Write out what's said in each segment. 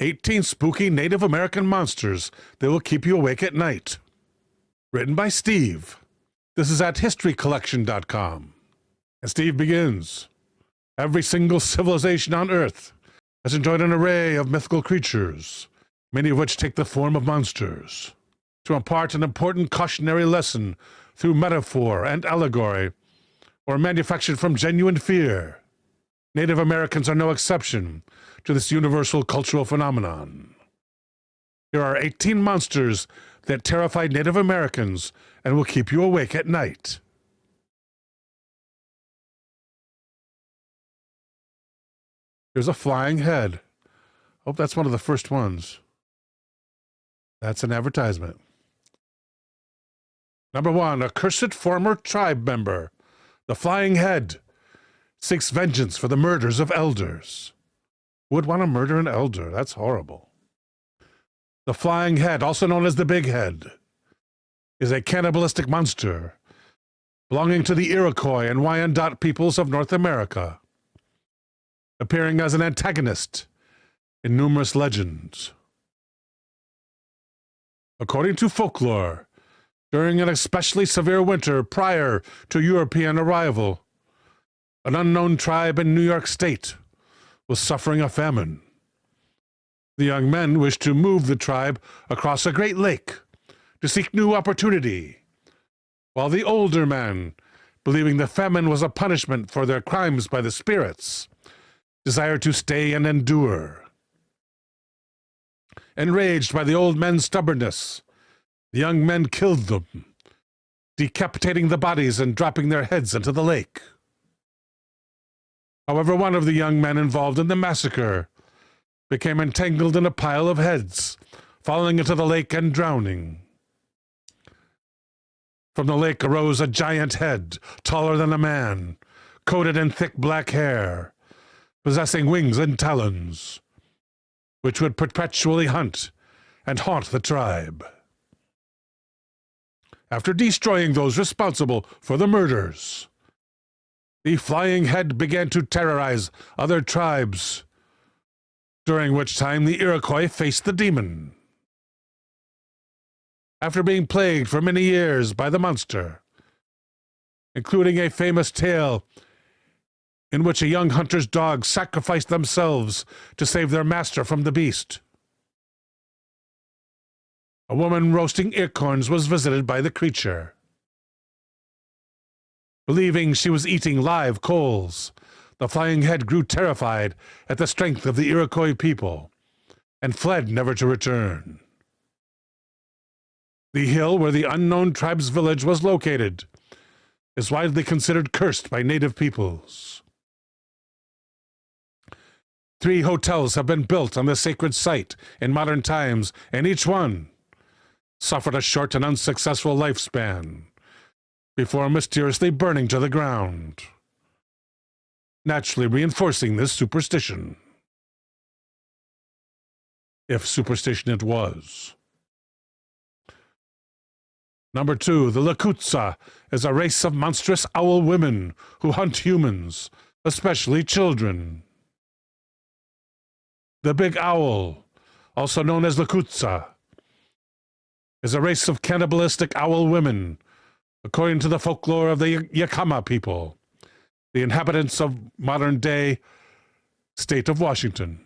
18 spooky Native American monsters that will keep you awake at night. Written by Steve. This is at historycollection.com. And Steve begins. Every single civilization on Earth has enjoyed an array of mythical creatures, many of which take the form of monsters, to impart an important cautionary lesson through metaphor and allegory, or manufactured from genuine fear. Native Americans are no exception to this universal cultural phenomenon. Here are 18 monsters that terrify Native Americans and will keep you awake at night. Here's a flying head. Hope that's one of the first ones. That's an advertisement. Number 1, a cursed former tribe member. The flying head seeks vengeance for the murders of elders. Who would want to murder an elder? That's horrible. The flying head, also known as the big head, is a cannibalistic monster belonging to the Iroquois and Wyandot peoples of North America, appearing as an antagonist in numerous legends. According to folklore, during an especially severe winter prior to European arrival, an unknown tribe in New York State was suffering a famine. The young men wished to move the tribe across a great lake to seek new opportunity, while the older men, believing the famine was a punishment for their crimes by the spirits, desired to stay and endure. Enraged by the old men's stubbornness, the young men killed them, decapitating the bodies and dropping their heads into the lake. However, one of the young men involved in the massacre became entangled in a pile of heads, falling into the lake and drowning. From the lake arose a giant head, taller than a man, coated in thick black hair, possessing wings and talons, which would perpetually hunt and haunt the tribe. After destroying those responsible for the murders, the flying head began to terrorize other tribes, during which time the Iroquois faced the demon. After being plagued for many years by the monster, including a famous tale in which a young hunter's dogs sacrificed themselves to save their master from the beast, a woman roasting acorns was visited by the creature. Believing she was eating live coals, the flying head grew terrified at the strength of the Iroquois people and fled never to return. The hill where the unknown tribe's village was located is widely considered cursed by native peoples. 3 hotels have been built on the sacred site in modern times, and each one suffered a short and unsuccessful lifespan before mysteriously burning to the ground, naturally reinforcing this superstition. If superstition it was. Number 2, the Lakutsa is a race of monstrous owl women who hunt humans, especially children. The big owl, also known as Lakutsa, is a race of cannibalistic owl women, according to the folklore of the Yakama people, the inhabitants of modern-day state of Washington.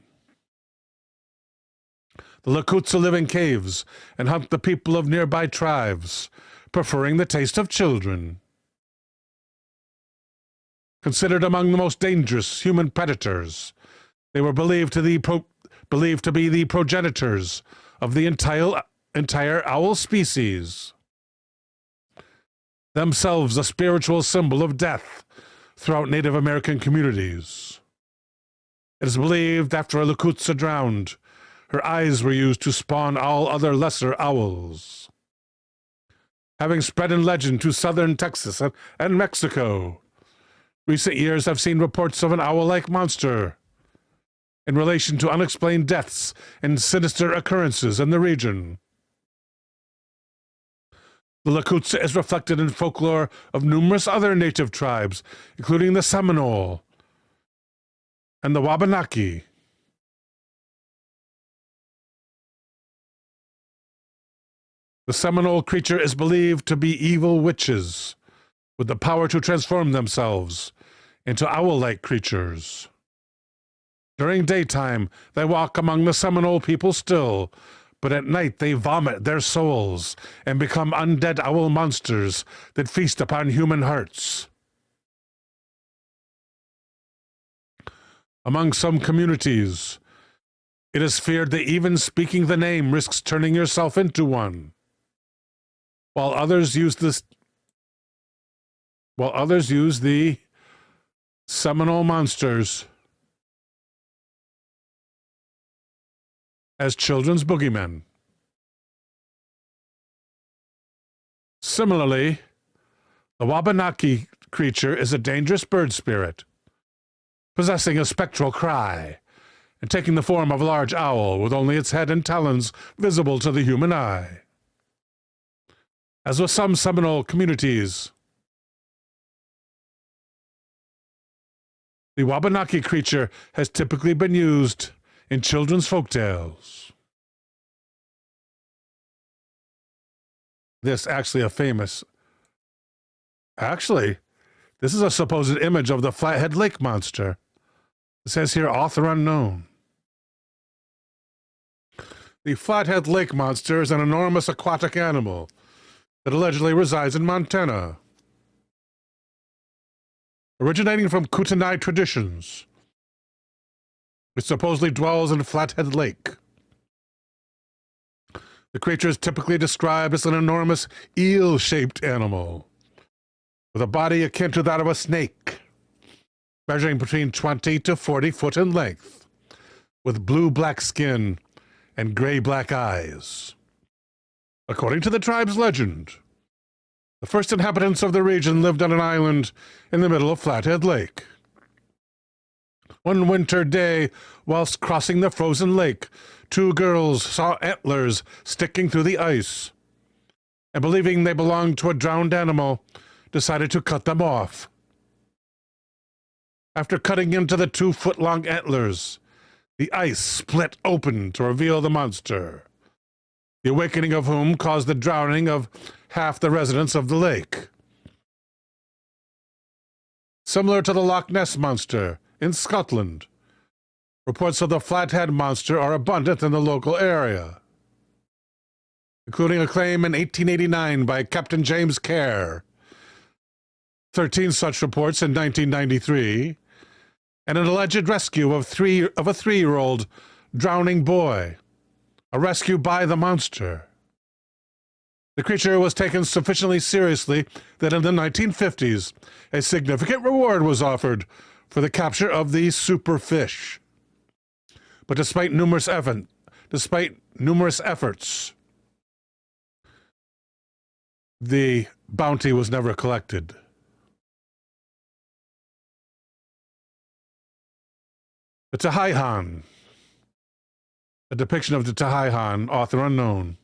The Lakutsa live in caves and hunt the people of nearby tribes, preferring the taste of children. Considered among the most dangerous human predators, they were believed to be the progenitors of the entire owl species, themselves a spiritual symbol of death throughout Native American communities. It is believed after a Lakutsa drowned, her eyes were used to spawn all other lesser owls. Having spread in legend to southern Texas and Mexico, recent years have seen reports of an owl-like monster in relation to unexplained deaths and sinister occurrences in the region. The Lakutsa is reflected in folklore of numerous other native tribes, including the Seminole and the Wabanaki. The Seminole creature is believed to be evil witches with the power to transform themselves into owl-like creatures. During daytime, they walk among the Seminole people still, but at night they vomit their souls and become undead owl monsters that feast upon human hearts. Among some communities, it is feared that even speaking the name risks turning yourself into one, while others use the Seminole monsters as children's boogeymen. Similarly, the Wabanaki creature is a dangerous bird spirit, possessing a spectral cry and taking the form of a large owl with only its head and talons visible to the human eye. As with some Seminole communities, the Wabanaki creature has typically been used in children's folktales. This is a supposed image of the Flathead Lake monster. It says here, author unknown. The Flathead Lake monster is an enormous aquatic animal that allegedly resides in Montana. Originating from Kootenai traditions, it supposedly dwells in Flathead Lake. The creature is typically described as an enormous eel-shaped animal with a body akin to that of a snake, measuring between 20 to 40 foot in length, with blue-black skin and gray-black eyes. According to the tribe's legend, the first inhabitants of the region lived on an island in the middle of Flathead Lake. One winter day, whilst crossing the frozen lake, two girls saw antlers sticking through the ice, and believing they belonged to a drowned animal, decided to cut them off. After cutting into the 2-foot-long antlers, the ice split open to reveal the monster, the awakening of whom caused the drowning of half the residents of the lake. Similar to the Loch Ness monster in Scotland, reports of the Flathead monster are abundant in the local area, including a claim in 1889 by Captain James Kerr, 13 such reports in 1993, and an alleged rescue of a 3-year-old drowning boy, a rescue by the monster. The creature was taken sufficiently seriously that in the 1950s, a significant reward was offered for the capture of the superfish. But despite numerous efforts, the bounty was never collected. The Tahaihan. A depiction of the Tahaihan, author unknown.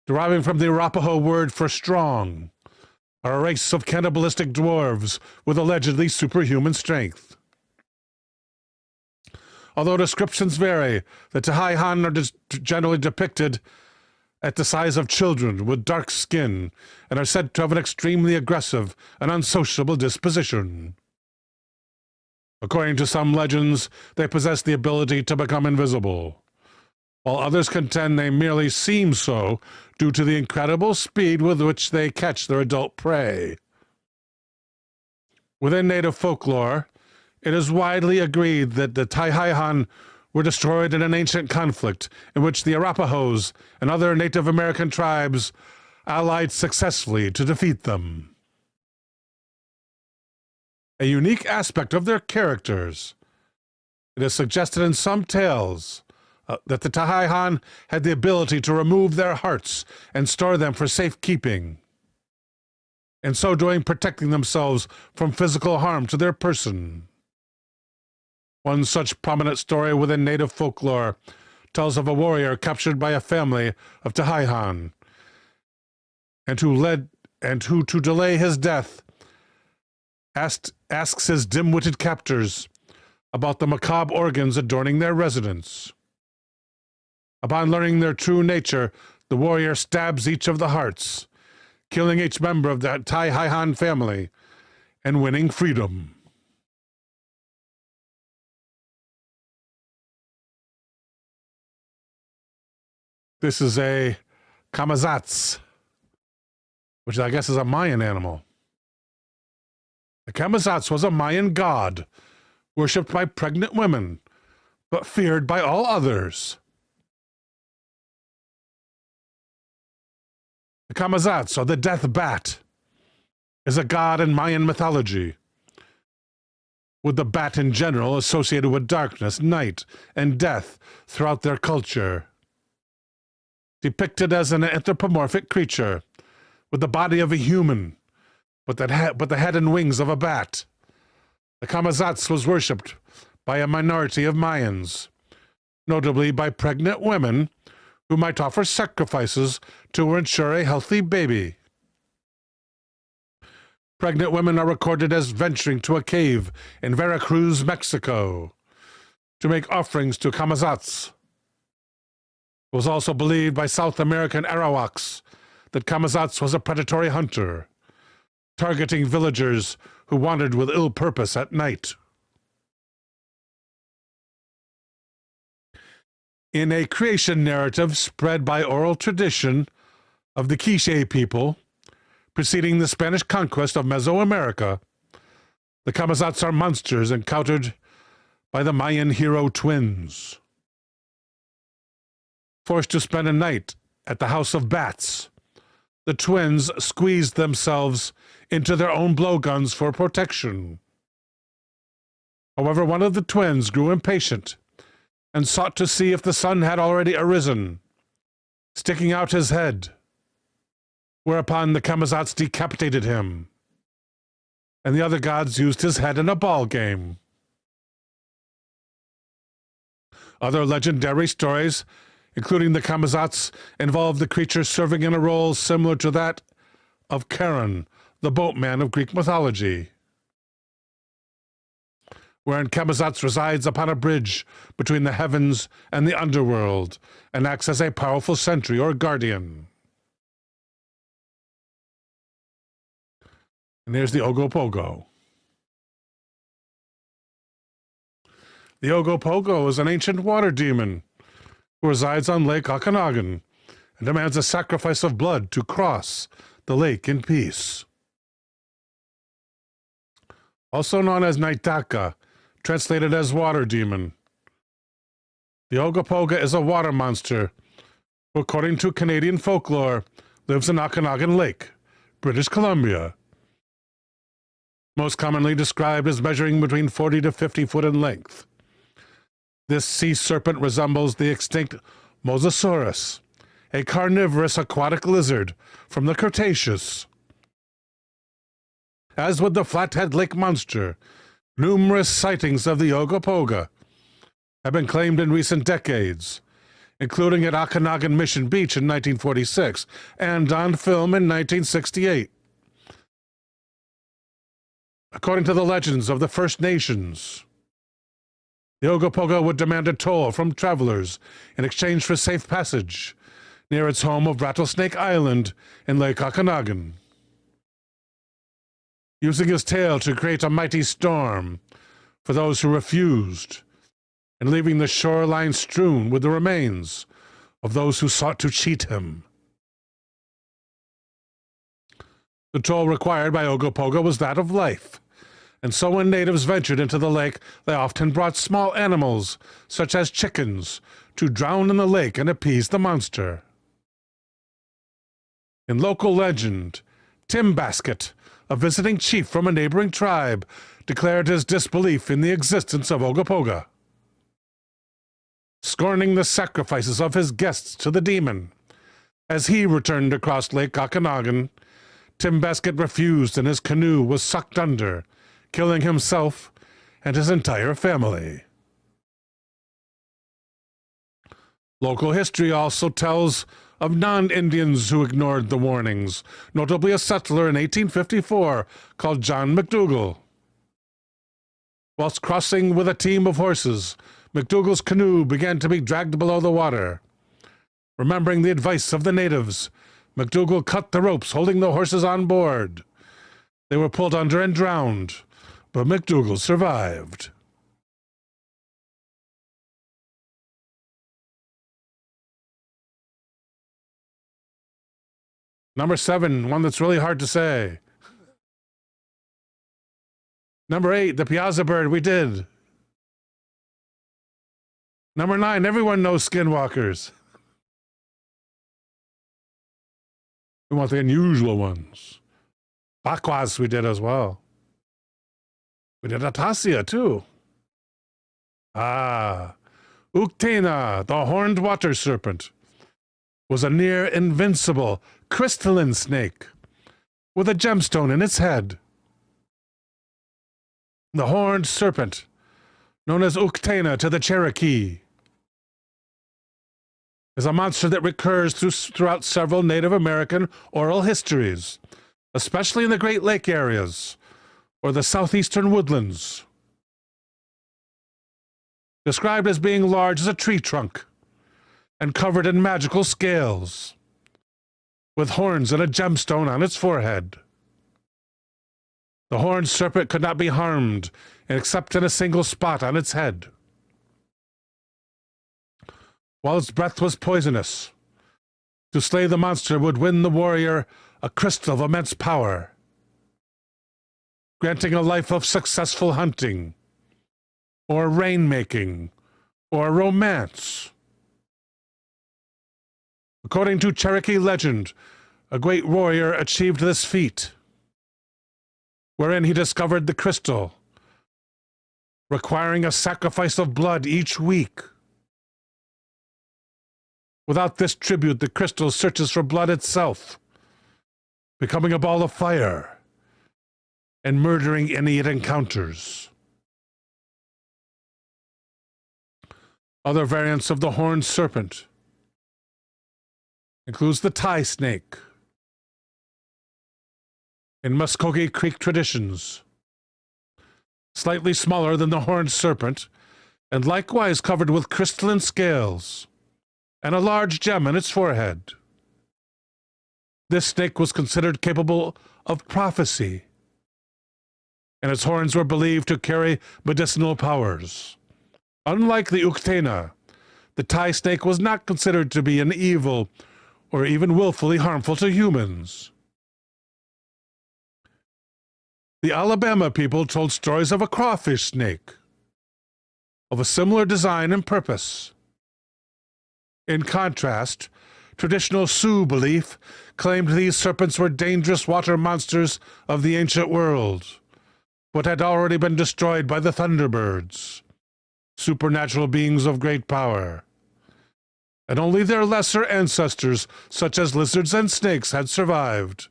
Deriving from the Arapaho word for strong, are a race of cannibalistic dwarves with allegedly superhuman strength. Although descriptions vary, the Tahaihan are generally depicted at the size of children with dark skin and are said to have an extremely aggressive and unsociable disposition. According to some legends, they possess the ability to become invisible, while others contend they merely seem so due to the incredible speed with which they catch their adult prey. Within native folklore, it is widely agreed that the Tahaihan were destroyed in an ancient conflict in which the Arapahoes and other Native American tribes allied successfully to defeat them. A unique aspect of their characters, it is suggested in some tales that the Tahaihan had the ability to remove their hearts and store them for safekeeping, in so doing protecting themselves from physical harm to their person. One such prominent story within native folklore tells of a warrior captured by a family of Tahaihan, and who to delay his death asks his dim-witted captors about the macabre organs adorning their residence. Upon learning their true nature, the warrior stabs each of the hearts, killing each member of the Tai-Haihan family and winning freedom. This is a Camazotz, which I guess is a Mayan animal. The Camazotz was a Mayan god, worshipped by pregnant women, but feared by all others. The Camazotz, or the death bat, is a god in Mayan mythology, with the bat in general associated with darkness, night, and death throughout their culture. Depicted as an anthropomorphic creature, with the body of a human, but the head and wings of a bat. The Camazotz was worshipped by a minority of Mayans, notably by pregnant women who might offer sacrifices to ensure a healthy baby. Pregnant women are recorded as venturing to a cave in Veracruz, Mexico, to make offerings to Camazotz. It was also believed by South American Arawaks that Camazotz was a predatory hunter, targeting villagers who wandered with ill purpose at night. In a creation narrative spread by oral tradition of the Quiche people, preceding the Spanish conquest of Mesoamerica, the Camazotz are monsters encountered by the Mayan hero twins. Forced to spend a night at the House of Bats, the twins squeezed themselves into their own blowguns for protection. However, one of the twins grew impatient and sought to see if the sun had already arisen, sticking out his head, whereupon the Camazotz decapitated him, and the other gods used his head in a ball game. Other legendary stories, including the Camazotz, involve the creature serving in a role similar to that of Charon, the boatman of Greek mythology, wherein Camazotz resides upon a bridge between the heavens and the underworld and acts as a powerful sentry or guardian. And there's the Ogopogo. The Ogopogo is an ancient water demon who resides on Lake Okanagan and demands a sacrifice of blood to cross the lake in peace. Also known as Naitaka, translated as water demon. The Ogopogo is a water monster who, according to Canadian folklore, lives in Okanagan Lake, British Columbia. Most commonly described as measuring between 40 to 50 foot in length. This sea serpent resembles the extinct Mosasaurus, a carnivorous aquatic lizard from the Cretaceous. As with the Flathead Lake monster, numerous sightings of the Ogopogo have been claimed in recent decades, including at Okanagan Mission Beach in 1946 and on film in 1968. According to the legends of the First Nations, the Ogopogo would demand a toll from travelers in exchange for safe passage near its home of Rattlesnake Island in Lake Okanagan. Using his tail to create a mighty storm for those who refused, and leaving the shoreline strewn with the remains of those who sought to cheat him. The toll required by Ogopogo was that of life, and so when natives ventured into the lake, they often brought small animals, such as chickens, to drown in the lake and appease the monster. In local legend, Tim Basket, a visiting chief from a neighboring tribe, declared his disbelief in the existence of Ogopogo. Scorning the sacrifices of his guests to the demon, as he returned across Lake Okanagan, Tim Basket refused and his canoe was sucked under, killing himself and his entire family. Local history also tells of non-Indians who ignored the warnings, notably a settler in 1854 called John McDougall. Whilst crossing with a team of horses, McDougall's canoe began to be dragged below the water, Remembering the advice of the natives, MacDougall cut the ropes holding the horses on board. They were pulled under and drowned, but MacDougall survived. Number 7, one that's really hard to say. Number 8, the Piazza bird, we did. Number 9, everyone knows skinwalkers. We want the unusual ones. Bakwas we did as well. We did Atasia too. Uktena, the horned water serpent, was a near invincible crystalline snake with a gemstone in its head. The horned serpent, known as Uktena to the Cherokee, is a monster that recurs throughout several Native American oral histories, especially in the Great Lake areas or the southeastern woodlands. Described as being large as a tree trunk and covered in magical scales, with horns and a gemstone on its forehead. The horned serpent could not be harmed except in a single spot on its head. While its breath was poisonous, to slay the monster would win the warrior a crystal of immense power, granting a life of successful hunting, or rainmaking, or romance. According to Cherokee legend, a great warrior achieved this feat, wherein he discovered the crystal, requiring a sacrifice of blood each week. Without this tribute, the crystal searches for blood itself, becoming a ball of fire and murdering any it encounters. Other variants of the horned serpent includes the tie snake in Muskogee Creek traditions, slightly smaller than the horned serpent and likewise covered with crystalline scales and a large gem in its forehead. This snake was considered capable of prophecy, and its horns were believed to carry medicinal powers. Unlike the Uktena, the tie snake was not considered to be an evil or even willfully harmful to humans. The Alabama people told stories of a crawfish snake, of a similar design and purpose. In contrast, traditional Sioux belief claimed these serpents were dangerous water monsters of the ancient world, but had already been destroyed by the Thunderbirds, supernatural beings of great power, and only their lesser ancestors, such as lizards and snakes, had survived.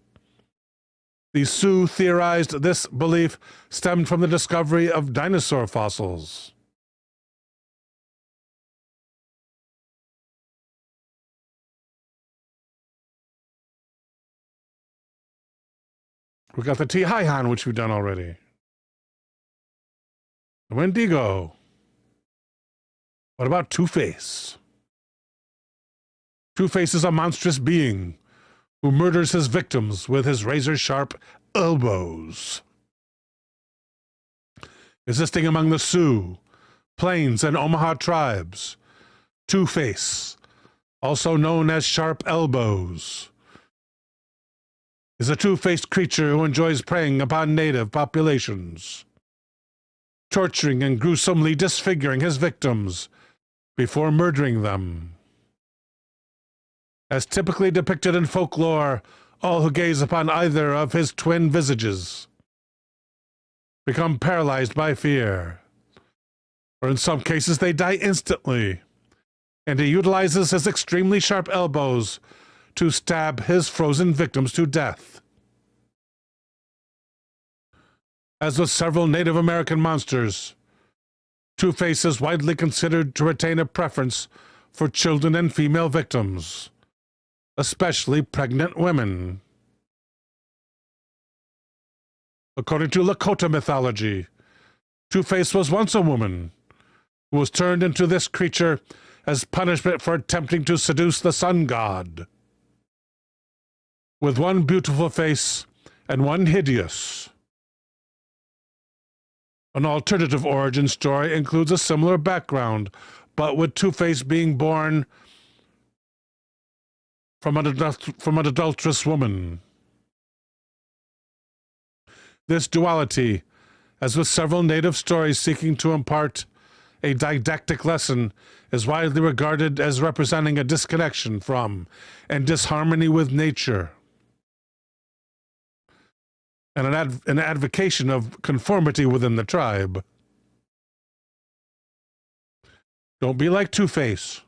The Sioux theorized this belief stemmed from the discovery of dinosaur fossils. We got the Tihayan, which we've done already. The Wendigo. What about Two-Face? Two-Face is a monstrous being who murders his victims with his razor-sharp elbows. Existing among the Sioux, Plains, and Omaha tribes, Two-Face, also known as Sharp Elbows, is a two-faced creature who enjoys preying upon native populations, torturing and gruesomely disfiguring his victims before murdering them. As typically depicted in folklore, all who gaze upon either of his twin visages become paralyzed by fear, or in some cases they die instantly, and he utilizes his extremely sharp elbows to stab his frozen victims to death. As with several Native American monsters, Two-Face is widely considered to retain a preference for children and female victims, especially pregnant women. According to Lakota mythology, Two-Face was once a woman who was turned into this creature as punishment for attempting to seduce the sun god. With one beautiful face and one hideous. An alternative origin story includes a similar background, but with Two-Face being born from an adulterous woman. This duality, as with several native stories seeking to impart a didactic lesson, is widely regarded as representing a disconnection from and disharmony with nature, and an advocation of conformity within the tribe. Don't be like Two-Face.